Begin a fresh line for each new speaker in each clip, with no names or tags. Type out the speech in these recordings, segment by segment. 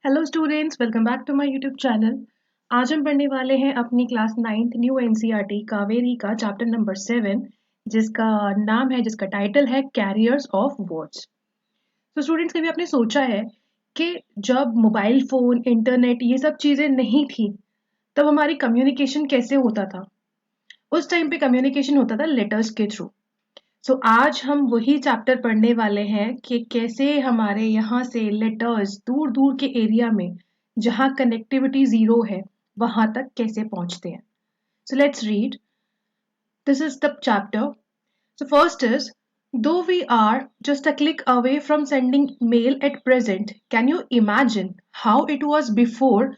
Hello students, welcome back to my YouTube channel. आज हम पढ़ने वाले हैं अपनी class 9th new NCERT Kaveri का चैप्टर नंबर 7, जिसका टाइटल है कैरियर्स ऑफ वर्ड्स। तो स्टूडेंट्स, कभी आपने सोचा है कि जब मोबाइल फोन, इंटरनेट ये सब चीज़ें नहीं थी तब हमारी कम्युनिकेशन कैसे होता था? उस टाइम पे कम्युनिकेशन होता था लेटर्स के थ्रू। आज हम वही चैप्टर पढ़ने वाले हैं कि कैसे हमारे यहाँ से लेटर्स दूर दूर के एरिया में जहाँ कनेक्टिविटी जीरो है वहां तक कैसे पहुंचते हैं। Let's read. This is the chapter. First is, though we are just a click away from sending mail at present, can you imagine how it was before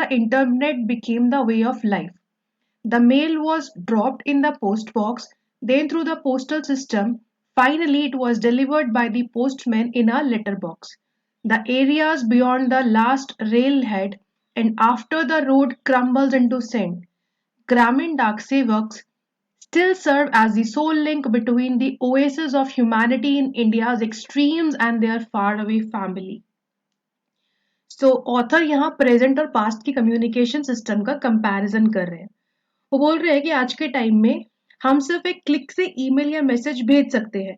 the internet became the way of life? The mail was dropped in the post box, then through the postal system. Finally, it was delivered by the postman in a letterbox. The areas beyond the last railhead and after the road crumbles into sand. Gramin Dak Sevaks still serve as the sole link between the oasis of humanity in India's extremes and their faraway family. Author यहाँ present और past की communication system का comparison कर रहे हैं। वो बोल रहे हैं कि आज के टाइम में हम सिर्फ एक क्लिक से ईमेल या मैसेज भेज सकते हैं,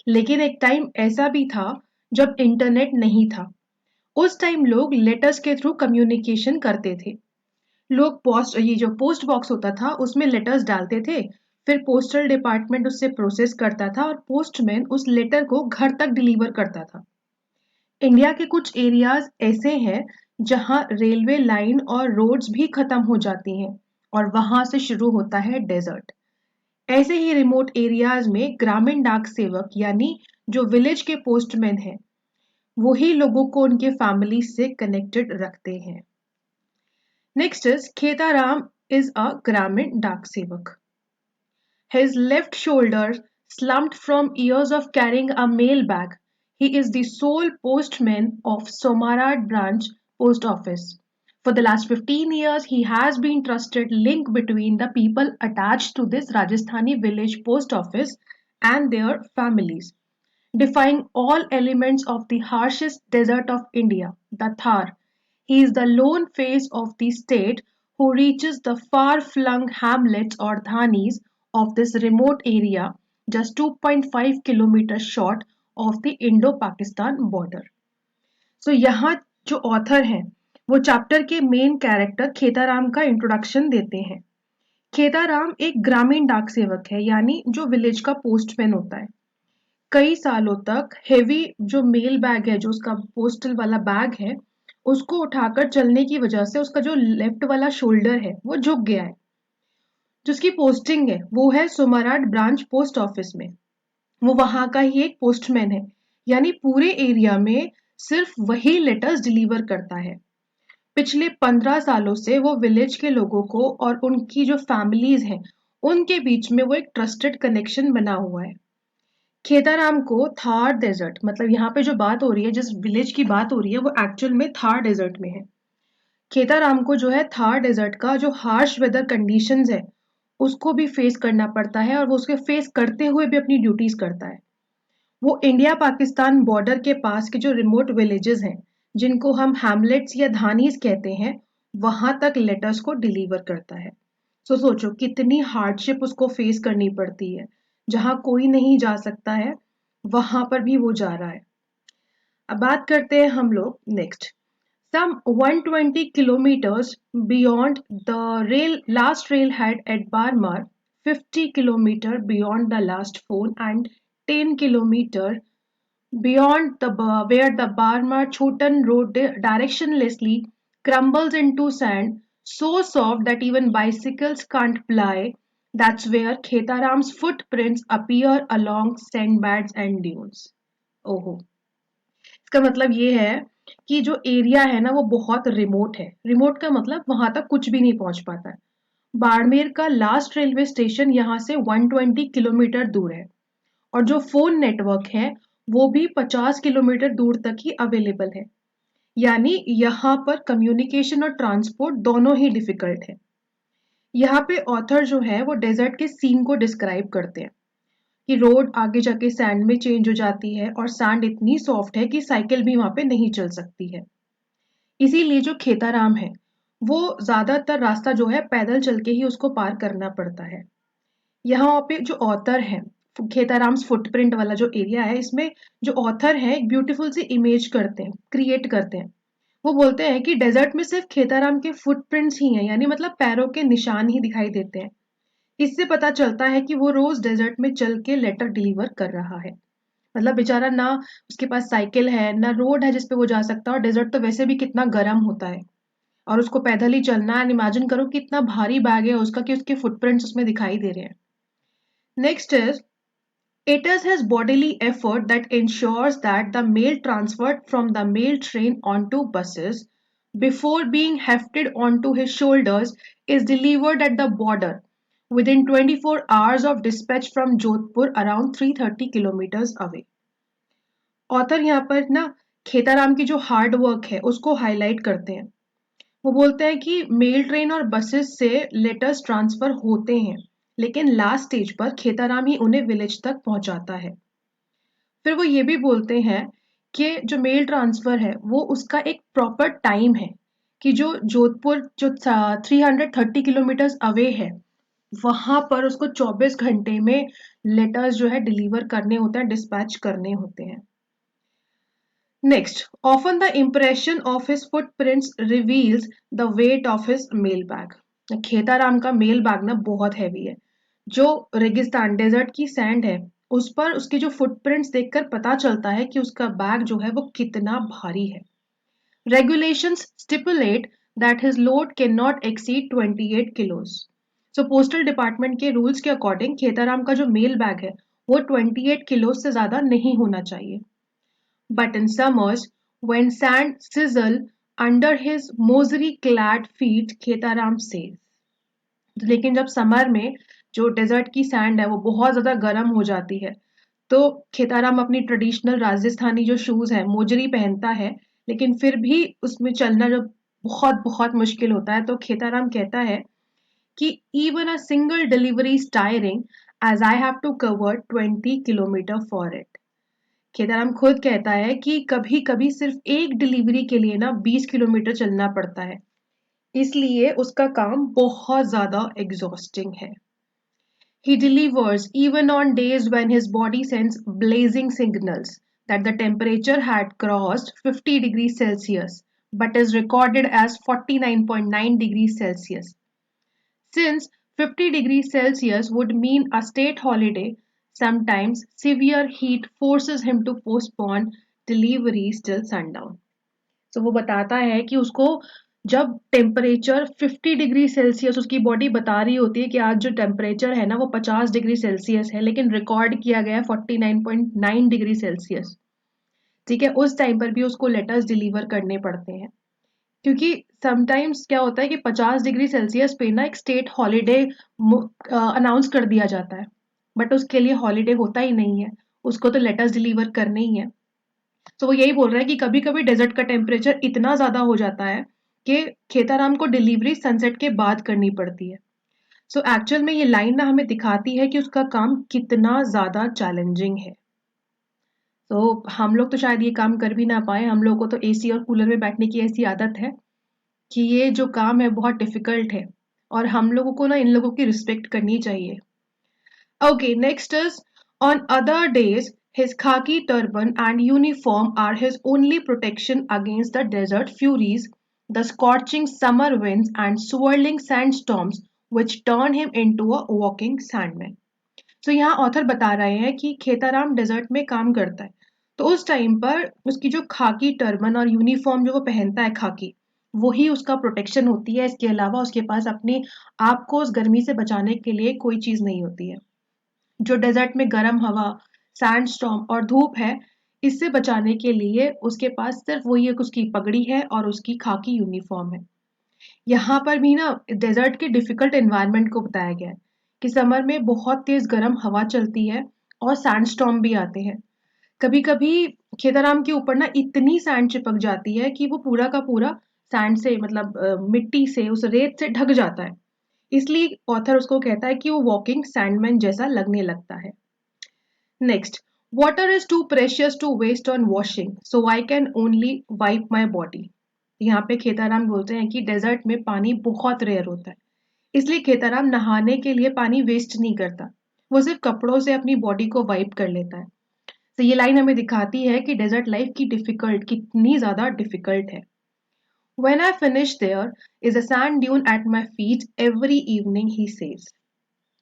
लेकिन एक टाइम ऐसा भी था जब इंटरनेट नहीं था। उस टाइम लोग लेटर्स के थ्रू कम्युनिकेशन करते थे। लोग ये जो पोस्ट बॉक्स होता था उसमें लेटर्स डालते थे, फिर पोस्टल डिपार्टमेंट उससे प्रोसेस करता था और पोस्टमैन उस लेटर को घर तक डिलीवर करता था। इंडिया के कुछ एरियाज ऐसे हैं जहां रेलवे लाइन और रोड्स भी खत्म हो जाती हैं और वहां से शुरू होता है डेजर्ट। ऐसे ही रिमोट एरियाज में ग्रामीण डाक सेवक यानी जो विलेज के पोस्टमैन हैं, वही लोगों को उनके फैमिली से कनेक्टेड रखते हैं। Next is Khetaram is a ग्रामीण डाक सेवक। His left shoulder slumped from years of carrying a mail bag. He is the sole postman of Somarad branch post office. For the last 15 years, he has been trusted link between the people attached to this Rajasthani village post office and their families. Defying all elements of the harshest desert of India, the Thar, he is the lone face of the state who reaches the far-flung hamlets or dhanis of this remote area, just 2.5 kilometers short of the Indo-Pakistan border. यहाँ जो author हैं वो chapter के main character Khetaram का introduction देते हैं। खेताराम एक ग्रामीण डाक सेवक है, यानी जो विलेज का पोस्टमैन होता है। कई सालों तक हेवी जो मेल बैग है, जो उसका पोस्टल वाला बैग है, उसको उठाकर चलने की वजह से उसका जो लेफ्ट वाला शोल्डर है वो झुक गया है। जिसकी पोस्टिंग है वो है सोमाराट ब्रांच पोस्ट ऑफिस में। वो वहां का ही एक पोस्टमैन है, यानी पूरे एरिया में सिर्फ वही लेटर्स डिलीवर करता है। पिछले 15 सालों से वो विलेज के लोगों को और उनकी जो फैमिलीज हैं उनके बीच में वो एक ट्रस्टेड कनेक्शन बना हुआ है। खेताराम को थार डेजर्ट, मतलब यहाँ पे जो बात हो रही है, जिस विलेज की बात हो रही है, वो एक्चुअल में थार डेजर्ट में है। खेताराम को जो है थार डेजर्ट का जो हार्श वेदर कंडीशंस है उसको भी फेस करना पड़ता है और वो उसके फेस करते हुए भी अपनी ड्यूटीज करता है। वो इंडिया पाकिस्तान बॉर्डर के पास के जो रिमोट विलेजेस हैं, जिनको हम हैमलेट्स या धानीस कहते हैं, वहां तक लेटर्स को डिलीवर करता है। सोचो कितनी हार्डशिप उसको फेस करनी पड़ती है। जहां कोई नहीं जा सकता है वहां पर भी वो जा रहा है। अब बात करते हैं हम लोग next. Some 120 kilometers beyond the last railhead at Barmar, 50 kilometers beyond the last phone, and 10 kilometers beyond where the Barmar Chotan road directionlessly crumbles into sand so soft that even bicycles can't fly. That's where Khetaram's footprints appear along sandbeds and dunes. ओहो, इसका मतलब ये है कि जो area है ना वो बहुत रिमोट है। रिमोट का मतलब वहां तक कुछ भी नहीं पहुंच पाता है। बाड़मेर का लास्ट रेलवे स्टेशन यहाँ से 120 किलोमीटर दूर है और जो फोन नेटवर्क है वो भी 50 किलोमीटर दूर तक ही अवेलेबल है। यानी यहाँ पर कम्युनिकेशन और ट्रांसपोर्ट दोनों ही डिफिकल्ट है। यहाँ पे ऑथर जो है वो डेजर्ट के सीन को डिस्क्राइब करते हैं कि रोड आगे जाके सैंड में चेंज हो जाती है और सैंड इतनी सॉफ्ट है कि साइकिल भी वहां पे नहीं चल सकती है। इसीलिए जो खेताराम है वो ज्यादातर रास्ता जो है पैदल चल के ही उसको पार करना पड़ता है। यहाँ पे जो ऑथर है, खेताराम्स फुटप्रिंट वाला जो एरिया है, इसमें जो ऑथर है एक ब्यूटीफुल सी इमेज करते हैं, क्रिएट करते हैं। वो बोलते हैं कि डेजर्ट में सिर्फ खेताराम के फुटप्रिंट्स ही हैं, यानी मतलब पैरों के निशान ही दिखाई देते हैं। इससे पता चलता है कि वो रोज डेजर्ट में चल के लेटर डिलीवर कर रहा है। मतलब बेचारा ना उसके पास साइकिल है ना रोड है जिसपे वो जा सकता है, और डेजर्ट तो वैसे भी कितना गर्म होता है, और उसको पैदल ही चलना है। इमेजिन करो कि इतना भारी बैग है उसका कि उसके फुटप्रिंट्स उसमें दिखाई दे रहे हैं। Next is, it is his bodily effort that ensures that the mail transferred from the mail train onto buses before being hefted onto his shoulders is delivered at the border within 24 hours of dispatch from Jodhpur around 330 kilometers away. Author यहाँ पर ना खेताराम की जो hard work है उसको highlight करते हैं। वो बोलते हैं कि मेल ट्रेन और बसेस से लेटर्स ट्रांसफर होते हैं, लेकिन लास्ट स्टेज पर खेताराम ही उन्हें विलेज तक पहुंचाता है। फिर वो ये भी बोलते हैं कि जो मेल ट्रांसफर है वो उसका एक प्रॉपर टाइम है, कि जो जोधपुर जो 330 किलोमीटर्स अवे है वहां पर उसको 24 घंटे में लेटर्स जो है डिलीवर करने होते हैं, डिस्पैच करने होते हैं। Next, often the impression of his footprints reveals the weight of his mail bag. Khetaram का मेल बैग ना बहुत हैवी है। जो रेगिस्तान डेजर्ट की सैंड है उस पर उसके जो फुटप्रिंट्स देखकर पता चलता है कि उसका बैग जो है वो कितना भारी है। Regulations stipulate that his load cannot exceed 28 kilos. So postal department के रूल्स के अकॉर्डिंग खेताराम का जो मेल बैग है वो 28 किलो से ज्यादा नहीं होना चाहिए। But in summers, when sand sizzle under his mosaic-clad feet, Khetaram says. लेकिन जब समर में जो डेजर्ट की सैंड है वो बहुत ज्यादा गर्म हो जाती है, तो खेताराम अपनी ट्रेडिशनल राजस्थानी जो शूज है मोजरी पहनता है, लेकिन फिर भी उसमें चलना जो बहुत बहुत मुश्किल होता है। तो खेताराम कहता है कि even a single delivery is tiring as I have to cover 20 kilometre for it. Khetaram खुद कहता है कि कभी कभी सिर्फ एक डिलीवरी के लिए ना 20 किलोमीटर चलना पड़ता है, इसलिए उसका काम बहुत ज्यादा एग्जॉस्टिंग है। He delivers even on days when his body sends blazing signals that the temperature had crossed 50 degrees Celsius but is recorded as 49.9 degrees Celsius. Since 50 degrees Celsius would mean a state holiday, sometimes severe heat forces him to postpone deliveries till sundown. So वो बताता है कि उसको जब temperature 50 degree Celsius उसकी body बता रही होती है कि आज जो टेम्परेचर है ना वो 50 डिग्री सेल्सियस है, लेकिन रिकॉर्ड किया गया है 49.9 डिग्री सेल्सियस। ठीक है, उस टाइम पर भी उसको लेटर्स डिलीवर करने पड़ते हैं, क्योंकि समटाइम्स क्या होता है कि 50 डिग्री सेल्सियस पे ना एक स्टेट हॉलीडे अनाउंस कर दिया जाता है, बट उसके लिए हॉलीडे होता ही नहीं है, उसको तो लेटर्स डिलीवर करने ही है। तो वो यही बोल रहा है कि कभी कभी डेजर्ट का टेम्परेचर इतना ज्यादा हो जाता है कि खेताराम को डिलीवरी सनसेट के बाद करनी पड़ती है। सो एक्चुअल में ये लाइन ना हमें दिखाती है कि उसका काम कितना ज्यादा चैलेंजिंग है। तो हम लोग तो शायद ये काम कर भी ना पाए, हम लोग को तो एसी और कूलर में बैठने की ऐसी आदत है कि ये जो काम है बहुत डिफिकल्ट है, और हम लोगों को ना इन लोगों की रिस्पेक्ट करनी चाहिए। Okay, next is, on other days, his khaki turban and uniform are his only protection against the desert furies, the scorching summer winds, and swirling sandstorms which turn him into a walking sandman. So यहाँ author बता रहे हैं कि Khetaram desert में काम करता है, तो उस टाइम पर उसकी जो खाकी टर्बन और यूनिफॉर्म जो वो पहनता है खाकी, वही उसका प्रोटेक्शन होती है। इसके अलावा उसके पास अपने आप को उस गर्मी से बचाने के लिए कोई चीज नहीं होती है। जो डेजर्ट में गर्म हवा, सैंडस्टॉर्म और धूप है, इससे बचाने के लिए उसके पास सिर्फ वही एक उसकी पगड़ी है और उसकी खाकी यूनिफॉर्म है। यहाँ पर भी ना डेजर्ट के डिफिकल्ट एनवायरनमेंट को बताया गया है कि समर में बहुत तेज गर्म हवा चलती है और सैंडस्टॉर्म भी आते हैं। कभी कभी खेताराम के ऊपर ना इतनी सैंड चिपक जाती है कि वो पूरा का पूरा सैंड से मतलब मिट्टी से उस रेत से ढक जाता है, इसलिए ऑथर उसको कहता है कि वो वॉकिंग सैंडमैन जैसा लगने लगता है। Next, water is too precious to waste on washing, so I can only wipe my body. यहाँ पे खेताराम बोलते हैं कि डेजर्ट में पानी बहुत रेयर होता है, इसलिए खेताराम नहाने के लिए पानी वेस्ट नहीं करता, वो सिर्फ कपड़ों से अपनी बॉडी को वाइप कर लेता है। तो ये लाइन हमें दिखाती है कि डेजर्ट लाइफ की डिफिकल्ट कितनी ज्यादा डिफिकल्ट है। When I finish there is a sand dune at my feet every evening, he says.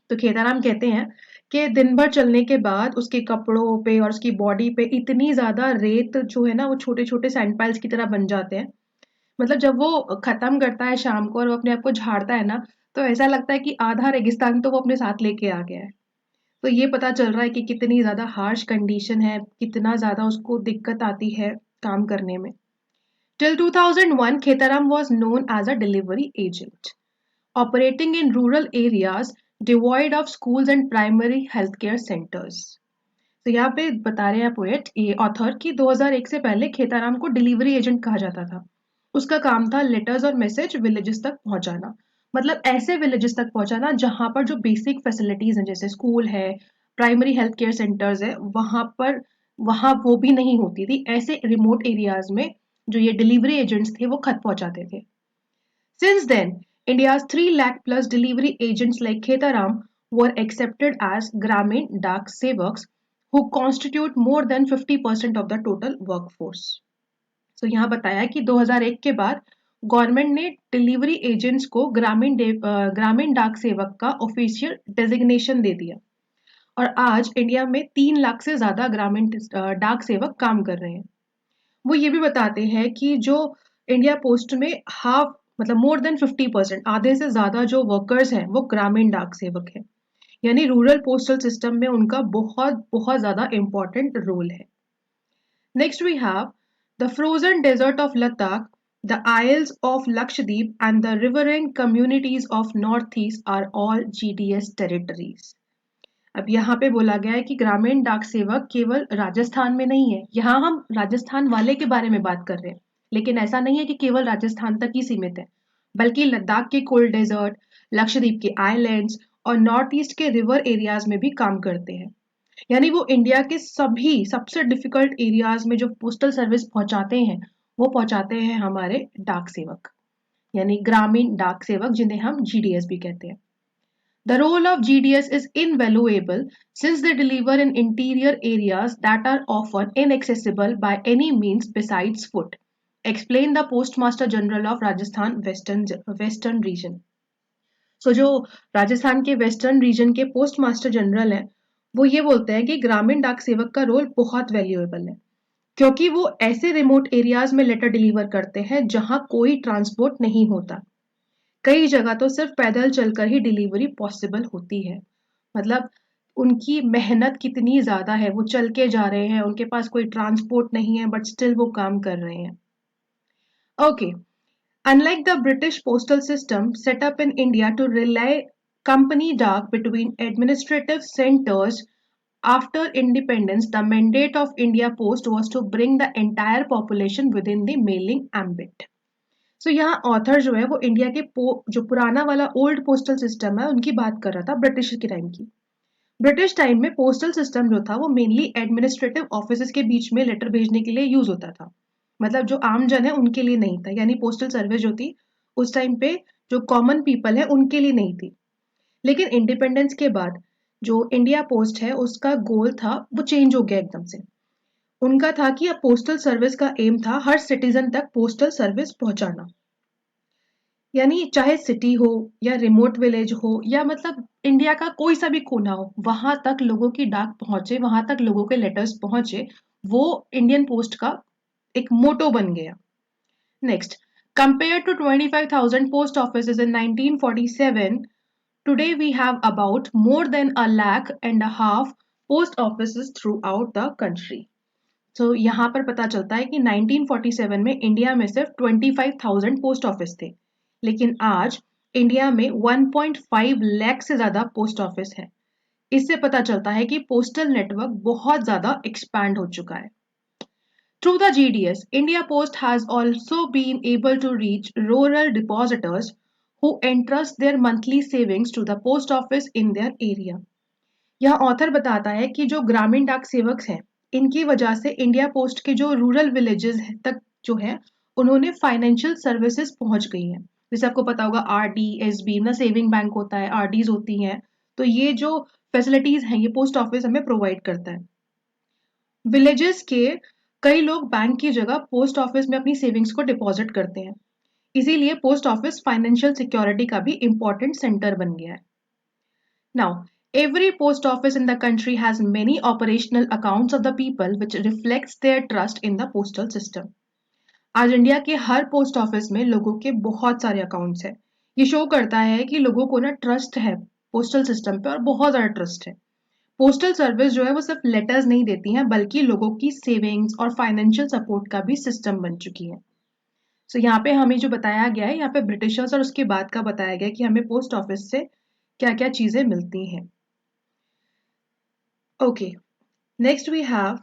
तो खेताराम कहते हैं कि दिन भर चलने के बाद उसके कपड़ों पे और उसकी बॉडी पे इतनी ज्यादा रेत जो है ना वो छोटे छोटे सैंड पाइल्स की तरह बन जाते हैं। मतलब जब वो खत्म करता है शाम को और वो अपने आप को झाड़ता है ना, तो ऐसा लगता है कि आधा रेगिस्तान तो वो अपने साथ लेके आ गया है। तो ये पता चल रहा है कि कितनी ज्यादा हार्श कंडीशन है, कितना ज्यादा उसको दिक्कत आती है काम करने में। Till 2001, Khetaram was known as a delivery agent, operating in rural areas devoid of schools and primary healthcare centers. तो यहाँ पे बता रहे हैं पोएट ये ऑथर कि 2001 से पहले खेताराम को डिलीवरी एजेंट कहा जाता था। उसका काम था लेटर्स और मैसेज विलेजेस तक पहुंचाना, मतलब ऐसे विलेजेस तक पहुंचाना जहां पर जो बेसिक फैसिलिटीज हैं जैसे स्कूल है, प्राइमरी हेल्थ केयर सेंटर्स है, वहां वो भी नहीं होती थी। ऐसे रिमोट एरियाज में जो ये डिलीवरी एजेंट्स थे वो खत पहुंचाते थे। Since then, India's 3 lakh plus delivery agents like Khetaram were accepted as Gramin Dak Sevaks, who constitute more than 50% of the total workforce. So यहाँ बताया कि 2001 के बाद गवर्नमेंट ने डिलीवरी एजेंट्स को ग्रामीण डाक सेवक का ऑफिशियल डेजिग्नेशन दे दिया और आज इंडिया में 3 लाख से ज्यादा ग्रामीण डाक सेवक काम कर रहे हैं। वो ये भी बताते हैं कि जो इंडिया पोस्ट में हाफ मतलब मोर देन 50% आधे से ज्यादा जो वर्कर्स हैं वो ग्रामीण डाक सेवक हैं, यानी रूरल पोस्टल सिस्टम में उनका बहुत बहुत ज्यादा इंपॉर्टेंट रोल है। Next we have the frozen desert of Ladakh, the isles of Lakshadweep and the riverine communities of north east are all GDS territories. अब यहाँ पे बोला गया है कि ग्रामीण डाक सेवक केवल राजस्थान में नहीं है। यहाँ हम राजस्थान वाले के बारे में बात कर रहे हैं, लेकिन ऐसा नहीं है कि केवल राजस्थान तक ही सीमित है, बल्कि लद्दाख के कोल्ड डेजर्ट, लक्षद्वीप के आइलैंड्स और नॉर्थ ईस्ट के रिवर एरियाज में भी काम करते हैं। यानी वो इंडिया के सभी सबसे डिफिकल्ट एरियाज में जो पोस्टल सर्विस पहुंचाते हैं वो पहुंचाते हैं हमारे डाक सेवक, यानी ग्रामीण डाक सेवक जिन्हें हम जीडीएस भी कहते हैं। The role of GDS is invaluable since they deliver in interior areas that are often inaccessible by any means besides foot, explained the Postmaster General of Rajasthan Western Region. So जो राजस्थान के western region के post master general हैं वो ये बोलते हैं कि ग्रामीण डाक सेवक का रोल बहुत वैल्यूएबल है, क्योंकि वो ऐसे रिमोट एरियाज में लेटर डिलीवर करते हैं जहां कोई ट्रांसपोर्ट नहीं होता। कई जगह तो सिर्फ पैदल चलकर ही डिलीवरी पॉसिबल होती है। मतलब उनकी मेहनत कितनी ज्यादा है, वो चल के जा रहे हैं, उनके पास कोई ट्रांसपोर्ट नहीं है बट स्टिल वो काम कर रहे हैं। Okay, unlike the British postal system set up in India to rely company dark between administrative centers after independence, the mandate of India Post was to bring the entire population within the mailing ambit. सो यहाँ author जो है वो India के जो पुराना वाला old postal system है उनकी बात कर रहा था, ब्रिटिश के टाइम की। ब्रिटिश टाइम में पोस्टल सिस्टम जो था वो मेनली एडमिनिस्ट्रेटिव ऑफिस के बीच में लेटर भेजने के लिए यूज होता था, मतलब जो आम जन है उनके लिए नहीं था। यानी पोस्टल सर्विस जो थी उस टाइम पे जो कॉमन पीपल है उनके लिए नहीं थी। लेकिन इंडिपेंडेंस के बाद जो इंडिया पोस्ट है उसका गोल था वो चेंज हो गया एकदम से। उनका था कि अब पोस्टल सर्विस का एम था हर सिटीजन तक पोस्टल सर्विस पहुंचाना, यानी चाहे सिटी हो या रिमोट विलेज हो या मतलब इंडिया का कोई सा भी कोना हो, वहां तक लोगों की डाक पहुंचे, वहां तक लोगों के लेटर्स पहुंचे, वो इंडियन पोस्ट का एक मोटो बन गया। Next, compare to 25,000 post offices in 1947, today we have about more than a lakh and a half post offices throughout the country. तो यहाँ पर पता चलता है कि 1947 में इंडिया में सिर्फ 25,000 पोस्ट ऑफिस थे, लेकिन आज इंडिया में 1.5 लाख से ज्यादा पोस्ट ऑफिस है। इससे पता चलता है कि पोस्टल नेटवर्क बहुत ज्यादा एक्सपैंड हो चुका है। Through the GDS, India Post has also been able to reach rural depositors who entrust their monthly savings to the post office in their area. यहाँ ऑथर बताता है कि जो ग्रामीण डाक सेवक हैं इनकी वजह से इंडिया पोस्ट के जो रूरल विलेजेस तक जो है उन्होंने फाइनेंशियल सर्विसेज पहुंच गई हैं। जैसे आपको पता होगा आरडी, एसबी ना सेविंग बैंक होता है, आरडीज होती हैं, तो ये जो फैसिलिटीज हैं ये पोस्ट ऑफिस हमें प्रोवाइड करता है। विलेजेस के कई लोग बैंक की जगह पोस्ट ऑफिस में अपनी सेविंग्स को डिपॉजिट करते हैं, इसीलिए पोस्ट ऑफिस फाइनेंशियल सिक्योरिटी का भी इंपॉर्टेंट सेंटर बन गया है। Now, every post office in the country has many operational accounts of the people which reflects their trust in the postal system. आज इंडिया के हर पोस्ट ऑफिस में लोगों के बहुत सारे अकाउंट्स हैं। ये शो करता है कि लोगों को ना ट्रस्ट है पोस्टल सिस्टम पे और बहुत ज़्यादा ट्रस्ट है। पोस्टल सर्विस जो है वो सिर्फ लेटर्स नहीं देती हैं बल्कि लोगों की सेविंग्स और फाइनेंशियल सपोर्ट का भी सिस्टम बन चुकी है। सो यहाँ पे हमें जो बताया गया है, यहाँ पे ब्रिटिशर्स और उसके बाद का बताया गया है कि हमें पोस्ट ऑफिस से क्या क्या चीज़ें मिलती हैं। Okay, next we have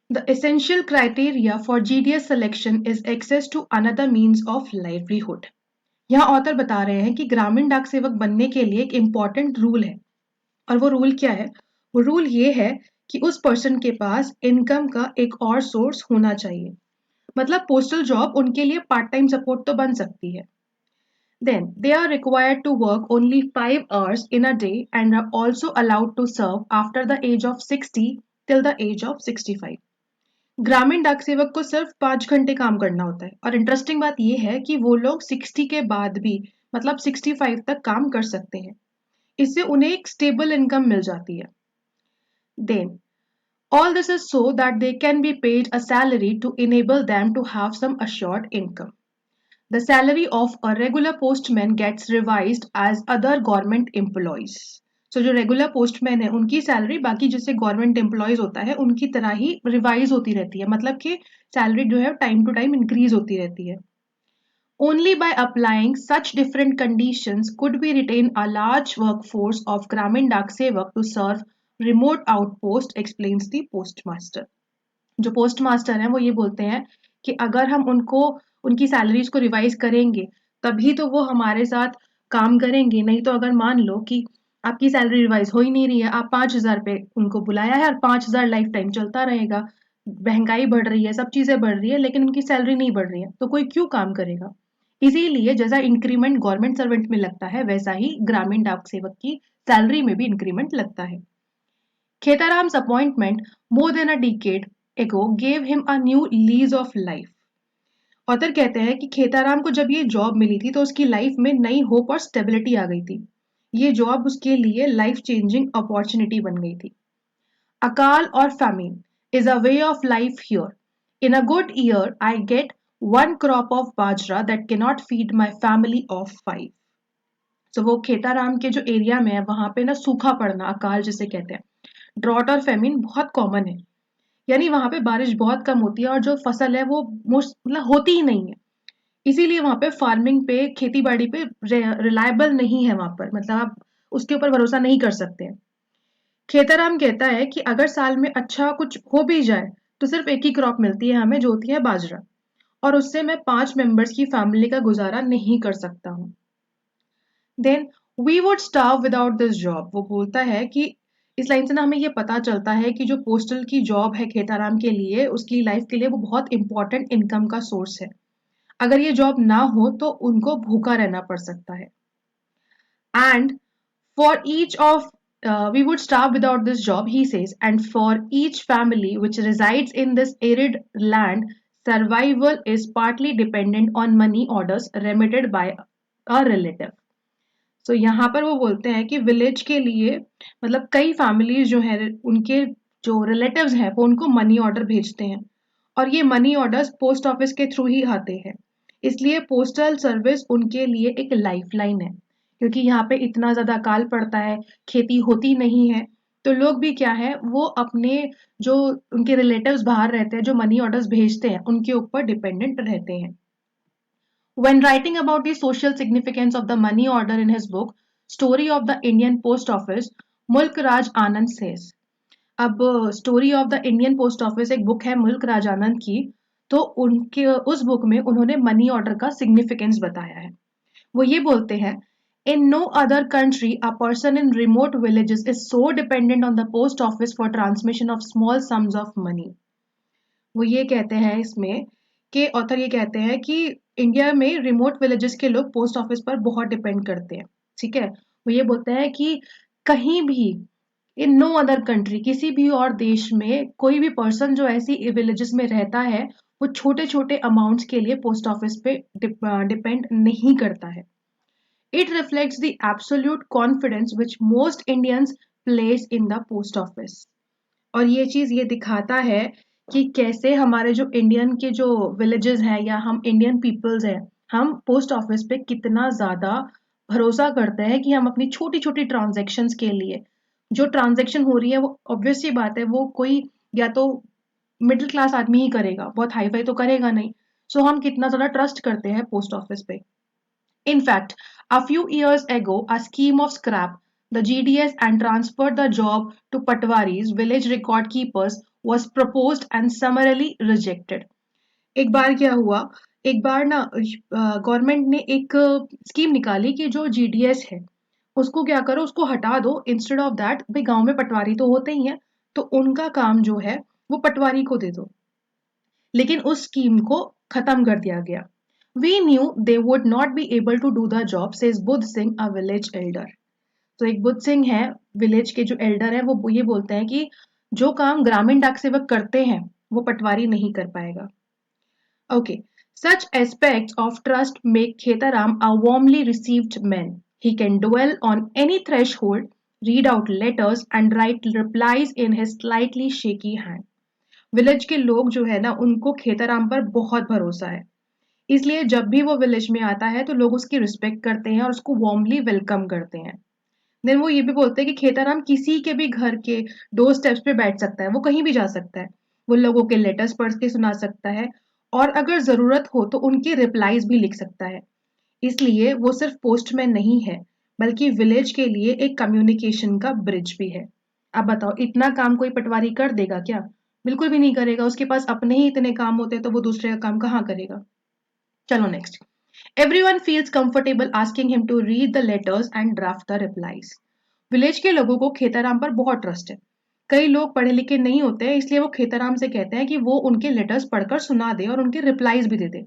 the essential criteria for GDS selection is access to another means of livelihood. यहाँ ऑथर बता रहे हैं कि ग्रामीण डाक सेवक बनने के लिए एक इम्पॉर्टेंट रूल है, और वो रूल क्या है? वो रूल ये है कि उस पर्सन के पास इनकम का एक और सोर्स होना चाहिए। मतलब पोस्टल जॉब उनके लिए पार्ट टाइम सपोर्ट तो बन सकती है। Then they are required to work only 5 hours in a day and are also allowed to serve after the age of 60 till the age of 65. ग्रामीण डाक सेवक को सिर्फ 5 घंटे काम करना होता है, और इंटरेस्टिंग बात यह है कि वो लोग 60 के बाद भी मतलब 65 तक काम कर सकते हैं। इससे उन्हें एक स्टेबल इनकम मिल जाती है। Then all this is so that they can be paid a salary to enable them to have some assured income. The salary of a regular postman gets revised as other government employees. So जो regular postman है उनकी salary बाकी जैसे government employees होता है उनकी तरह ही revise होती रहती है, मतलब कि सैलरी जो है टाइम टू टाइम इंक्रीज होती रहती है। Only by applying such different conditions could we retain a large workforce of Gramin Dak Sevak to serve remote outpost, explains the postmaster. जो पोस्टमास्टर हैं वो ये बोलते हैं कि अगर हम उनको उनकी सैलरीज को रिवाइज करेंगे तभी तो वो हमारे साथ काम करेंगे, नहीं तो अगर मान लो कि आपकी सैलरी रिवाइज हो ही नहीं रही है, आप 5,000 पे उनको बुलाया है और 5,000 लाइफ टाइम चलता रहेगा, महंगाई बढ़ रही है, सब चीजें बढ़ रही है, लेकिन उनकी सैलरी नहीं बढ़ रही है, तो कोई क्यों काम करेगा? इसीलिए जैसा इंक्रीमेंट गवर्नमेंट सर्वेंट में लगता है वैसा ही ग्रामीण डाक सेवक की सैलरी में भी इंक्रीमेंट लगता है। खेताराम's appointment more than a decade ago gave him a new lease of life. Author कहते हैं कि खेताराम को जब ये जॉब मिली थी तो उसकी लाइफ में नई होप और स्टेबिलिटी आ गई थी। ये जॉब उसके लिए लाइफ चेंजिंग अपॉर्चुनिटी बन गई थी। अकाल और famine is a way of life here. In a good year, I get 1 crop of bajra that cannot feed my family of 5. तो वो खेताराम के जो एरिया में है वहां पे ना सूखा पड़ना, अकाल जिसे कहते हैं, ड्रॉट और फेमिन बहुत कॉमन है। यानी वहां पे बारिश बहुत कम होती है और जो फसल है वो मोस्ट मतलब होती ही नहीं है, इसीलिए वहां पे फार्मिंग पे, खेती बाड़ी पे रिलायबल नहीं है वहां पर, मतलब आप उसके ऊपर भरोसा नहीं कर सकते हैं। खेताराम कहता है कि अगर साल में अच्छा कुछ हो भी जाए तो सिर्फ एक ही क्रॉप मिलती है हमें, जो होती है बाजरा, और उससे मैं 5 मेंबर्स की फैमिली का गुजारा नहीं कर सकता हूँ। Then we would starve without this job. वो बोलता है कि इस लाइन से ना हमें ये पता चलता है कि जो पोस्टल की जॉब है खेताराम के लिए, उसकी लाइफ के लिए वो बहुत इंपॉर्टेंट इनकम का सोर्स है। अगर ये जॉब ना हो तो उनको भूखा रहना पड़ सकता है। And for each of we would starve without this job, he says, and for each family which resides in this arid land, survival is partly dependent on money orders remitted by a relative. तो यहाँ पर वो बोलते हैं कि village के लिए मतलब कई फैमिलीज जो है उनके जो रिलेटिव्स हैं वो उनको मनी ऑर्डर भेजते हैं, और ये मनी ऑर्डर्स पोस्ट ऑफिस के थ्रू ही आते हैं। इसलिए पोस्टल सर्विस उनके लिए एक लाइफलाइन है, क्योंकि यहाँ पे इतना ज्यादा अकाल पड़ता है, खेती होती नहीं है, तो लोग भी क्या है वो अपने जो उनके रिलेटिव्स बाहर रहते हैं जो मनी ऑर्डर्स भेजते हैं उनके ऊपर डिपेंडेंट रहते हैं। When writing about the social significance of the money order in his book, Story of the Indian Post Office, Mulk Raj Anand says, अब story of the Indian post office एक book है मुल्क राज आनंद की, तो उनके उस बुक में उन्होंने मनी ऑर्डर का सिग्निफिकेंस बताया है। वो ये बोलते हैं, in no other country a person in remote villages is so dependent on the post office for transmission of small sums of money. वो ये कहते हैं इसमें के ऑथर ये कहते हैं कि इंडिया में रिमोट विलेजेस के लोग पोस्ट ऑफिस पर बहुत डिपेंड करते हैं। ठीक है, वो ये बोलते हैं कि कहीं भी इन नो अदर कंट्री, किसी भी और देश में कोई भी पर्सन जो ऐसी विलेजेस में रहता है वो छोटे छोटे अमाउंट्स के लिए पोस्ट ऑफिस पे डिपेंड नहीं करता है। It reflects the absolute confidence which most Indians place in the post office. और ये चीज ये दिखाता है कि कैसे हमारे जो इंडियन के जो विलेजेस हैं या हम इंडियन पीपल्स हैं, हम पोस्ट ऑफिस पे कितना ज्यादा भरोसा करते हैं कि हम अपनी छोटी छोटी ट्रांजैक्शंस के लिए, जो ट्रांजैक्शन हो रही है वो ऑब्वियस सी बात है वो कोई या तो मिडिल क्लास आदमी ही करेगा, बहुत हाई फाई तो करेगा नहीं। सो हम कितना ज्यादा ट्रस्ट करते हैं पोस्ट ऑफिस पे। In fact, a few years ago, a scheme of scrap the GDS and transferred the job to Patwari's village record keepers was proposed and summarily rejected. एक बार क्या हुआ, एक बार ना गवर्नमेंट ने एक स्कीम निकाली कि जो जीडीएस है उसको क्या करो, उसको हटा दो। इंस्टेड ऑफ दैट, भाई गांव में पटवारी तो होते ही हैं, तो उनका काम जो है वो पटवारी को दे दो। लेकिन उस स्कीम को खत्म कर दिया गया। We knew they would not be able to do the job, says Buddha Singh, a village elder. तो एक बुद्ध सिंह है, विलेज के जो एल्डर है, वो ये बोलते हैं कि जो काम ग्रामीण डाक सेवक करते हैं वो पटवारी नहीं कर पाएगा। Okay, such aspects of trust make Khetaram a warmly received man. He can dwell on any threshold, read out letters and write replies in his slightly shaky hand. Village के लोग जो है ना उनको खेताराम पर बहुत भरोसा है, इसलिए जब भी वो विलेज में आता है तो लोग उसकी रिस्पेक्ट करते हैं और उसको वार्मली वेलकम करते हैं। देन वो ये भी बोलते हैं कि खेताराम किसी के भी घर के 2 स्टेप्स पे बैठ सकता है, वो कहीं भी जा सकता है, वो लोगों के लेटर्स पढ़ के सुना सकता है और अगर जरूरत हो तो उनके रिप्लाईज भी लिख सकता है। इसलिए वो सिर्फ पोस्टमैन नहीं है बल्कि विलेज के लिए एक कम्युनिकेशन का ब्रिज भी है। अब बताओ, इतना काम कोई पटवारी कर देगा क्या? बिल्कुल भी नहीं करेगा, उसके पास अपने ही इतने काम होते हैं तो वो दूसरे का काम कहाँ करेगा। चलो next. Everyone feels comfortable asking him to read the letters and draft the replies. Village के लोगों को खेताराम पर बहुत ट्रस्ट है। कई लोग पढ़े लिखे नहीं होते हैं, इसलिए वो खेताराम से कहते हैं कि वो उनके लेटर्स पढ़कर सुना दे और उनके रिप्लाईज भी दे दे।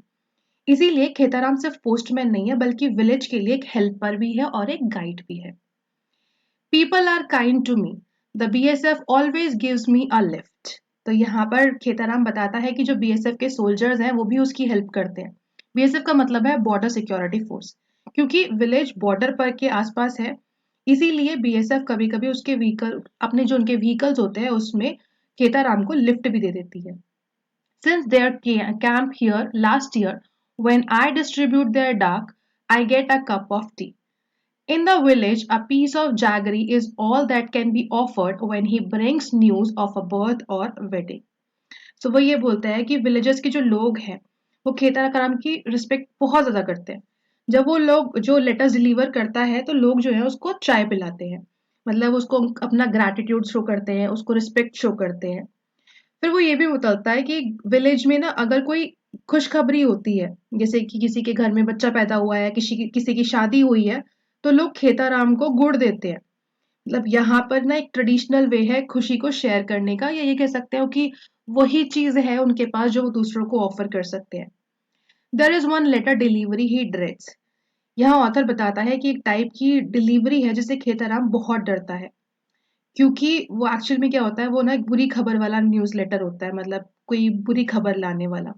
इसीलिए खेताराम सिर्फ पोस्टमैन नहीं है बल्कि विलेज के लिए एक हेल्पर भी है और एक गाइड भी है। People are kind to me, the BSF always gives me a lift. तो यहाँ पर खेताराम बताता है कि जो बीएसएफ के सोल्जर्स हैं वो भी उसकी हेल्प करते हैं। बीएसएफ का मतलब है बॉर्डर सिक्योरिटी फोर्स, क्योंकि विलेज बॉर्डर पर के आसपास है, इसीलिए बीएसएफ कभी कभी उसके व्हीकल, अपने जो उनके व्हीकल्स होते हैं उसमें खेताराम को लिफ्ट भी दे देती है। Since their camp here last year, when I distribute their dak, I get a cup of tea. In the village, a piece of jaggery is all that can be offered when he brings news of a birth or wedding. So वो ये बोलता है कि villages के जो लोग हैं वो खेताराम की रिस्पेक्ट बहुत ज्यादा करते हैं। जब वो लोग जो लेटर्स डिलीवर करता है तो लोग जो है उसको चाय पिलाते हैं, मतलब उसको अपना ग्रैटिट्यूड शो करते हैं, उसको रिस्पेक्ट शो करते हैं। फिर वो ये भी बताता है कि विलेज में ना अगर कोई खुशखबरी होती है, जैसे कि किसी के घर में बच्चा पैदा हुआ है, किसी की शादी हुई है, तो लोग खेताराम को गुड़ देते हैं। मतलब यहाँ पर ना एक ट्रेडिशनल वे है खुशी को शेयर करने का, या ये कह सकते हो कि वही चीज है उनके पास जो वो दूसरों को ऑफर कर सकते हैं। There is one letter delivery he dreads. यहाँ ऑथर बताता है कि एक टाइप की डिलीवरी है जिसे खेताराम बहुत डरता है, क्योंकि वो एक्चुअल में क्या होता है, वो ना एक बुरी खबर वाला न्यूज लेटर होता है, मतलब कोई बुरी खबर लाने वाला।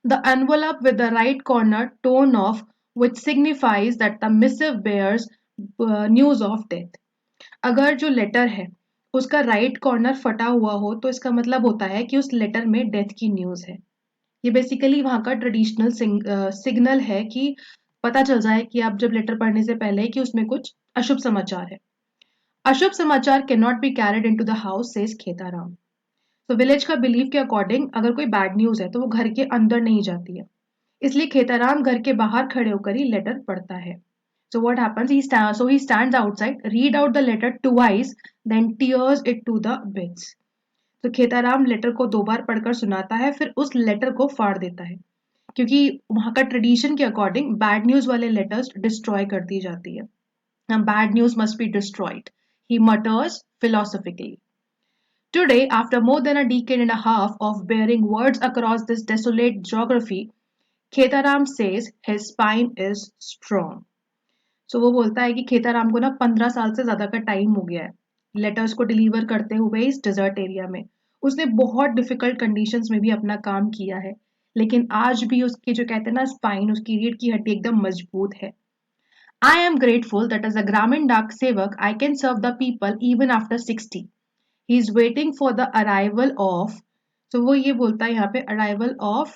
The envelope with the right corner torn off, which signifies that the missive bears news of death. अगर जो लेटर है उसका राइट कॉर्नर फटा हुआ हो तो इसका मतलब होता है कि उस लेटर में डेथ की न्यूज है। ये बेसिकली वहाँ का ट्रेडिशनल सिग्नल है कि पता चल जाए कि आप जब लेटर पढ़ने से पहले कि उसमें कुछ अशुभ समाचार है। अशुभ समाचार can not be carried in to the house, says Khetaram. तो विलेज का बिलीव के अकॉर्डिंग अगर कोई बैड न्यूज है तो वो घर के अंदर नहीं जाती है, इसलिए खेताराम घर के बाहर खड़े होकर ही लेटर पढ़ता है। So what happens? He stands outside, read out the letter twice, then tears it to the bits. तो खेताराम लेटर को 2 बार पढ़कर सुनाता है, फिर उस लेटर को फाड़ देता है, क्योंकि वहां का ट्रेडिशन के अकॉर्डिंग बैड न्यूज वाले लेटर्स डिस्ट्रॉय कर दी जाती है। Bad news must be destroyed, he mutters philosophically. Today, after more than a decade and a half of bearing words across this desolate geography, Khetaram says his spine is strong. So वो बोलता है कि खेताराम को ना 15 साल से ज्यादा का टाइम हो गया है लेटर्स को डिलीवर करते हुए इस डेजर्ट एरिया में। उसने बहुत डिफिकल्ट कंडीशंस में भी अपना काम किया है, लेकिन आज भी उसकी जो कहते हैं ना स्पाइन, उसकी रीढ़ की हड्डी एकदम मजबूत है। I am grateful that as a Gramin Dak Sevak, I can serve the people even after 60. He is waiting for the arrival of, so वो ये बोलता है यहाँ पे arrival of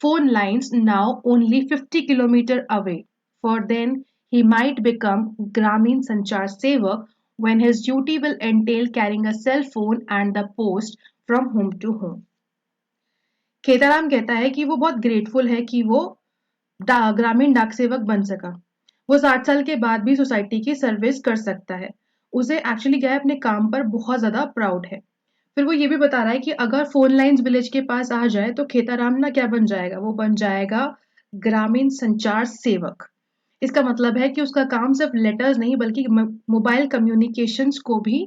phone lines now only 50 kilometer away. For then he might become Gramin Sanchar Sevak when his duty will entail carrying a cell phone and the post from home to home. Khetaram कहता है कि वो बहुत grateful है कि वो ग्रामीण डाक सेवक बन सका। वो 60 साल के बाद भी सोसाइटी की सर्विस कर सकता है। उसे एक्चुअली क्या है, अपने काम पर बहुत ज्यादा प्राउड है। फिर वो ये भी बता रहा है कि अगर फोन लाइन्स विलेज के पास आ जाए तो खेताराम ना क्या बन जाएगा, वो बन जाएगा ग्रामीण संचार सेवक। इसका मतलब है कि उसका काम सिर्फ लेटर्स नहीं बल्कि मोबाइल कम्युनिकेशंस को भी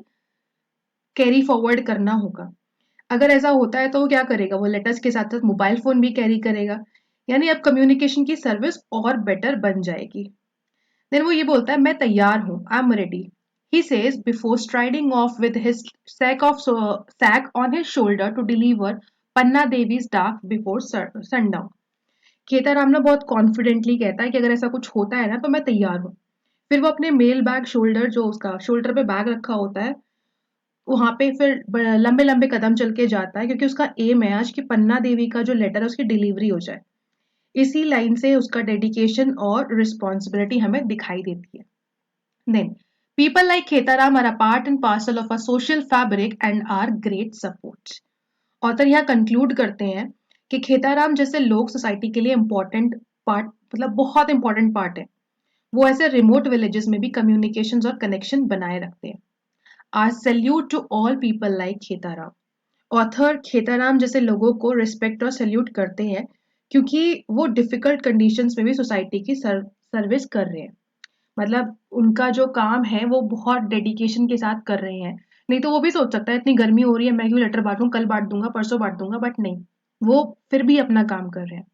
कैरी फॉरवर्ड करना होगा। अगर ऐसा होता है तो वो क्या करेगा, वो लेटर्स के साथ साथ मोबाइल फोन भी कैरी करेगा, यानी अब कम्युनिकेशन की सर्विस और बेटर बन जाएगी। देन वो ये बोलता है मैं तैयार हूँ, I am ready. He says before striding off with his sack on his shoulder to deliver Panna Devi's डाक before sundown. खेताराम ना बहुत कॉन्फिडेंटली कहता है कि अगर ऐसा कुछ होता है ना तो मैं तैयार हूँ। फिर वो अपने मेल बैग शोल्डर, जो उसका शोल्डर पे बैग रखा होता है, वहां पे फिर लंबे लंबे कदम चल के जाता है, क्योंकि उसका एम है आज कि पन्ना देवी का जो लेटर है उसकी डिलीवरी हो जाए। इसी लाइन से उसका डेडिकेशन और रिस्पॉन्सिबिलिटी हमें दिखाई देती है। Then people like Khetaram are a part and parcel of a social fabric and are great support. Author यहाँ कंक्लूड करते हैं कि खेताराम जैसे लोग सोसाइटी के लिए इम्पोर्टेंट पार्ट, मतलब बहुत इंपॉर्टेंट पार्ट है। वो ऐसे रिमोट विलेजेस में भी कम्युनिकेशंस और कनेक्शन बनाए रखते हैं। आज salute to all people like Khetaram. Author Khetaram जैसे लोगों को रिस्पेक्ट और सैल्यूट करते हैं क्योंकि वो डिफिकल्ट कंडीशंस में भी सोसाइटी की सर्विस कर रहे हैं। मतलब उनका जो काम है वो बहुत डेडिकेशन के साथ कर रहे हैं। नहीं तो वो भी सोच सकता है इतनी गर्मी हो रही है, मैं क्यों लेटर बांटूं, कल बांट दूंगा, परसों बांट दूंगा, बट नहीं, वो फिर भी अपना काम कर रहे हैं।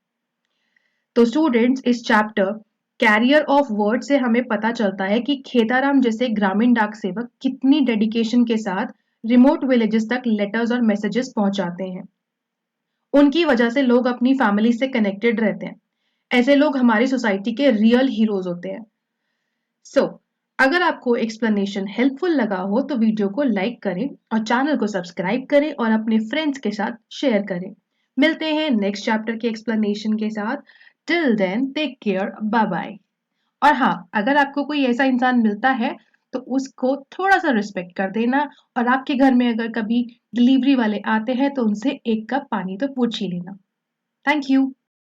तो स्टूडेंट्स, इस चैप्टर कैरियर ऑफ वर्ड से हमें पता चलता है कि खेताराम जैसे ग्रामीण डाक सेवक कितनी डेडिकेशन के साथ रिमोट विलेजेस तक लेटर्स और मैसेजेस पहुंचाते हैं। उनकी वजह से लोग अपनी फैमिली से कनेक्टेड रहते हैं। ऐसे लोग हमारी सोसाइटी के रियल हीरोज होते हैं। सो अगर आपको एक्सप्लेनेशन हेल्पफुल लगा हो तो वीडियो को लाइक करें और चैनल को सब्सक्राइब करें और अपने फ्रेंड्स के साथ शेयर करें। मिलते हैं नेक्स्ट चैप्टर के एक्सप्लेनेशन के साथ। Till then take care, bye bye. और हाँ, अगर आपको कोई ऐसा इंसान मिलता है तो उसको थोड़ा सा रिस्पेक्ट कर देना, और आपके घर में अगर कभी डिलीवरी वाले आते हैं तो उनसे एक कप पानी तो पूछ ही लेना। Thank you.